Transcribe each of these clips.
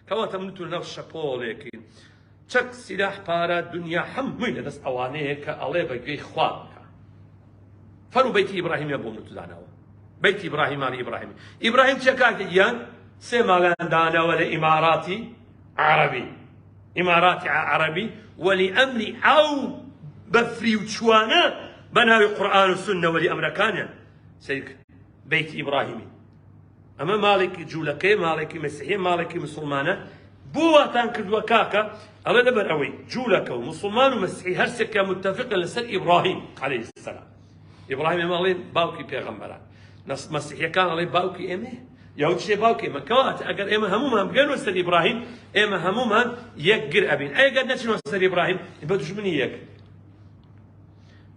كواتە منتون ناو شەپۆڵێکین چەک سلاح پارە دنیا هەمووی لەدەست ئەوانەیە کە ئەڵێ بەگوێی خوا بکە. فەرموو بەیتی ئیبراهیمیە بۆ منتودانەوە، بەیتی ئیبراهیمانی ئیبراهیمی. ئیبراهیم چێ کاکە یان سێ ماڵیان دانەوە لە ئیماراتی عەرەبی، ئیماراتی عەرەبی وەلی ئەمری ئەو بەفری و چوانە بە ناوی قورئان و سوننە وەلی ئەمرەکانیان سەیر بەیتی ئیبراهیمی. ئەمە ماڵێکی جوولەکەی، ماڵێکی مەسیحیە، ماڵێکی مسلمانە. بۆ واتان کردووە کاکە ئەڵێ لەبەر ئەوەی جوولەکە و مسلمان و مەسیحی هەرسێکیان متتەفقن لەسەر ئیبراهیم عەلەیهی السەلام. ئیبراهیم ئێمە ئەڵێن باوکی پێغەمبەران، مەسیحیەکان ئەڵێن باوکی ئێمە، یاوچێ باوکی ئێمە. کەواتە ئەگەر ئێمە هەمومان بگەنەوە سەر ئیبراهیم ئێمە هەمومان یەکگر ئەبین. ئەگەر نەچنەوە سەر ئیبراهیم بە دوژمنی یەک.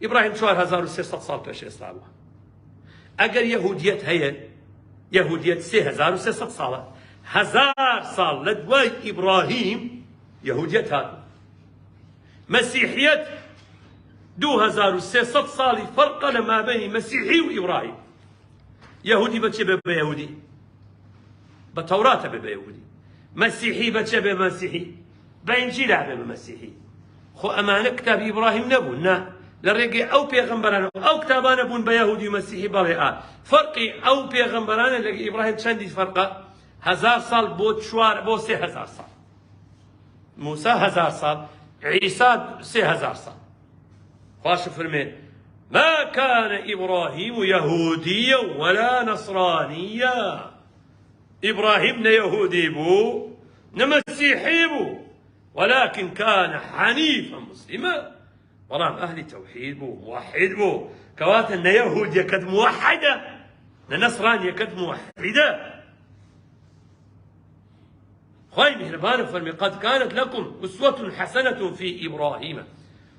ئیبراهیم 4300 ساڵ پێش ئێستا بووە. ئەگەر یەهودیەت هەیە، یەهودیەت 3300 ساڵە، 1000 ساڵ لە دوای ئیبراهیم یەهودیەت هاتووە. مەسیحیەت 2300 ساڵی فەرقە لە مابەینی مەسیحی و ئیبراهیم. یەهودی بەچێ بێ بە یەهودی؟ بە تەوراتە بێ بە یەهودی. مەسیحی بەچێ بێ مەسیحی؟ بە ئینجیلا بێ بە مەسیحی. خۆ ئەمانە کتابی ئیبراهیم نەبوون، نا لە ڕێگەی ئەو پێغەمبەرانە ئەو کتابانە بوون بە یەهودی و مەسیحی. بەڵێ فەرقی ئەو پێغەمبەرانە لە ئیبراهیم چەندی فەرقە؟ 1000 ساڵ بۆ 3000 ساڵ. موسا 1000 ساڵ، عیسا 3000 ساڵ. خوش فرمێ ما كان إبراهيم يهوديا ولا نصرانيا. إبراهيم نه يهودي بو نه مسيحي بو، ولكن كان حنيفا مسلما. والله أهل توحيد بو، موحد بو. كواتن نه يهود يكد موحدة، نه نصران يكد موحدة. خاي مهربان فرمي قد كانت لكم أسوة حسنة في إبراهيم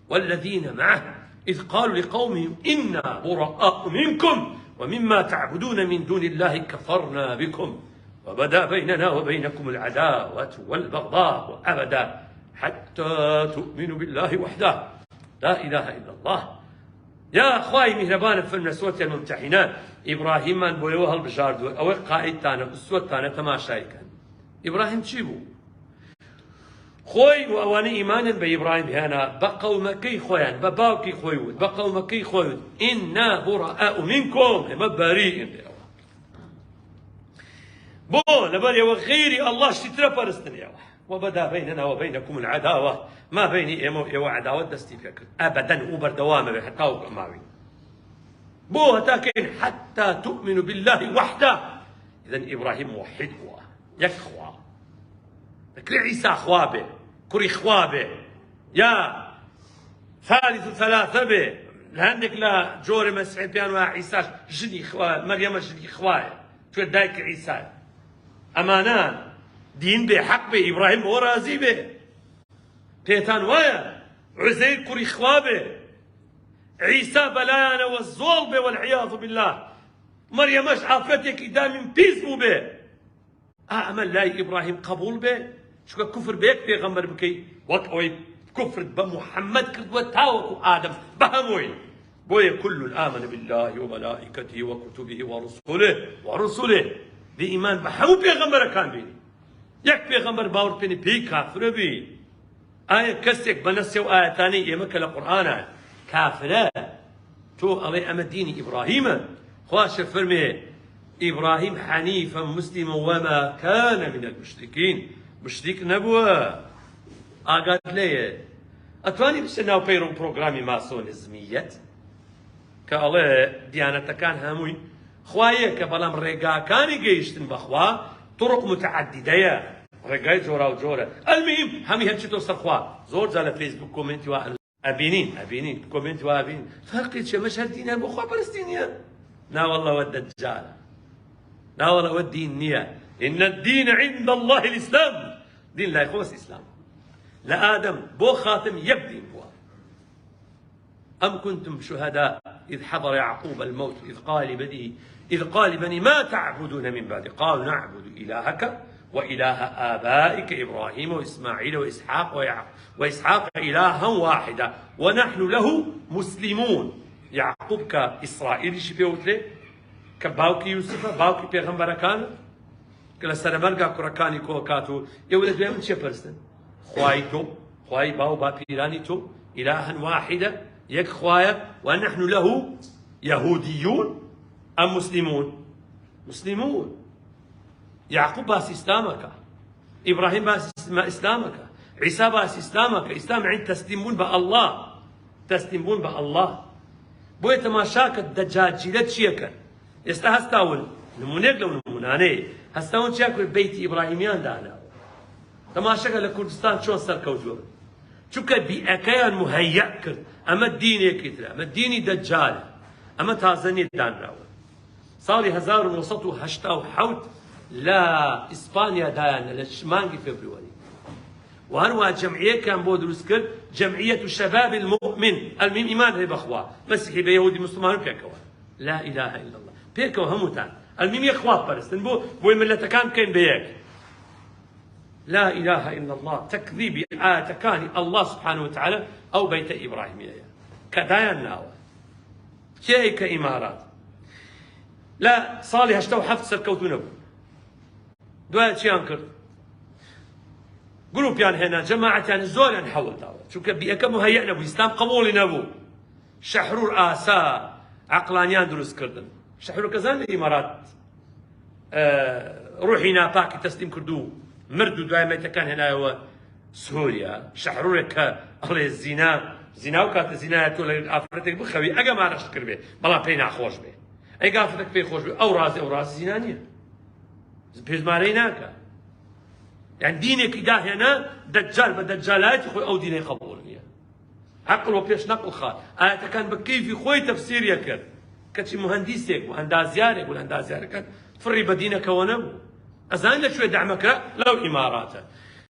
والذين معه إذ قالوا لقومهم إنا براء منكم ومما تعبدون من دون الله كفرنا بكم وبدا بيننا وبينكم العداوة والبغضاء أبدا حتى تؤمنوا بالله وحده لا إله إلا الله. يا أخوي مهربان فيلم سورة الممتحنات إبراهيم من بولوها البجارد أو قائد تانا أسوة تانا تماشاي كان. إبراهيم تشيبو خوي وأواني إيمانا بإبراهيم هنا بقومكي خويان بباوكي خويود بقومكي خويود إنا براء منكم ما بريء بو لبالي وغيري الله اشترى فرستني وبدا بيننا وبينكم العداوة ما بيني إيمو عداوة دستي فكر أبدا أوبر دوامه حتى معي بو هتاكين حتى تؤمنوا بالله وحده. إذا إبراهيم موحد هو يكخوا ذكر عيسى خوابه كري خوابه يا ثالث ثلاثة به لهندك لا جوري مسعود بيان وعيسى جدي خواه مريم جدي خواه شو دايك عيسى أمانان دين به حق به إبراهيم هو راضي به بيتان ويا عزير كري خوابه عيسى بلانا والزول به والعياذ بالله مريم مش عافتك إدام بيزمو به أعمل لا إبراهيم قبول به شو كفر بيك بيغمر بكي وقت أوي كفر بمحمد كرد وتاوكو آدم بهموي بوي كل آمن بالله وملائكته وكتبه ورسله بإيمان بهمو بيغمر كان بيني يك بيغمر باور بيني بي كافر بي آية كسك بنسي وآية ثانية يمك القرآن كافرة تو علي أما ديني إبراهيم خواش فرمي إبراهيم حنيفا مسلما وما كان من المشركين. مشرك نبوة أقاد ليه أتواني بسناو بيرو بروغرامي ماسونيزمية كالله ديانة كان هموي خوايه كبلام ريقا كاني جيشتن بخوا طرق متعددة ريقاي جورا وجورا. المهم همي هالشي توصل خوا زور زال فيسبوك كومنتي واحد أبينين كومنتي وابين فرقي شي مش هالدين بخوا فلسطينية لا والله والدجال لا والله والدين نية إن الدين عند الله الإسلام دين لا يخلص إسلام لا آدم بو خاتم يبدين هو. أم كنتم شهداء إذ حضر يعقوب الموت إذ قال لبني ما تعبدون من بعد قالوا نعبد إلهك وإله آبائك إبراهيم وإسماعيل وإسحاق إلها واحدا ونحن له مسلمون. يعقوب كإسرائيل شبيوت له كباوكي يوسف باوكي بيغمبر كان کە لە سەرەمەرگا کوڕەکانی کۆکات و ئێوە لە دوای من چێ پەرستن؟ خوای تۆ، خوای باو باپیرانی تۆ، ئیلاهن واحدە، یەک خوایە، ونحن له يهوديون أم مسلمون؟ مسلمون. يعقوب باس إسلامك، إبراهيم باس إسلامك، عيسى باس إسلامك. إسلام عند تسلمون بالله، تسلمون بالله. بۆیە تەماشاکە دەجاجیلە چیەکە؟ ئێستا هەستاون نمونێک لەو نمونانەیە هەستاون چیا کرد؟ بەیتی ئیبراهیمیان داناوە. تەماشاکە لە کوردستان چۆن سەرکەوتووە بن، چونکە بیئەکەیان مهەیە کرد. ئەمە دینێکی ترە، ئەمە دینی دەجالە، ئەمە تازە نێت دانراوە. ساڵی 1987 لە ئیسپانیا دایانە لە مانگی فێبرواری، و هەروە جەمعیەکان بۆ دروست کرد، جەمعیەت شەباب المؤمن، ئەلمیم ئیمان هەیە بەخوا، مەسیحی بە یەهودی مسلمان پێکەوە، لا إله إلا الله پێکەوە هەمووتان، ئەلمیم یەک خوا پەرستن بۆی ملەتەکان بکەین بە یەک. لا إله إلا الله تكذيب آياتكاني الله سبحانه وتعالى أو بيت إبراهيمية كدايان ناوى كي كإمارات لا صالح اشتو حفت سركوتو نبو دوات شيان كرد جروب يعني هنا جماعة يعني زول نحول داوى شو كبيئة مهيئ نبو إسلام قبول نبو شحرور آسا عقلانيان دروس كردن شحرور كزان الإمارات روحينا باكي تسليم كردو مردو دائما كان هنا هو سوريا شحرورك الله الزنا زنا وكات زنا تقول افرتك بخوي اجا ما رشت كربي بلا بينا خوش به اي قافتك في خوش به او راس زنانيه بيز ماريناك يعني دينك دا هنا دجال بدجالات خو او ديني قبولنيه عقل وبيش نقل خال ايات كان بكيف خوي تفسير يكر كتشي مهندسك وهندازيارك والهندازيارك فري بدينك ونمو أزان لشوي دعمك لو إماراته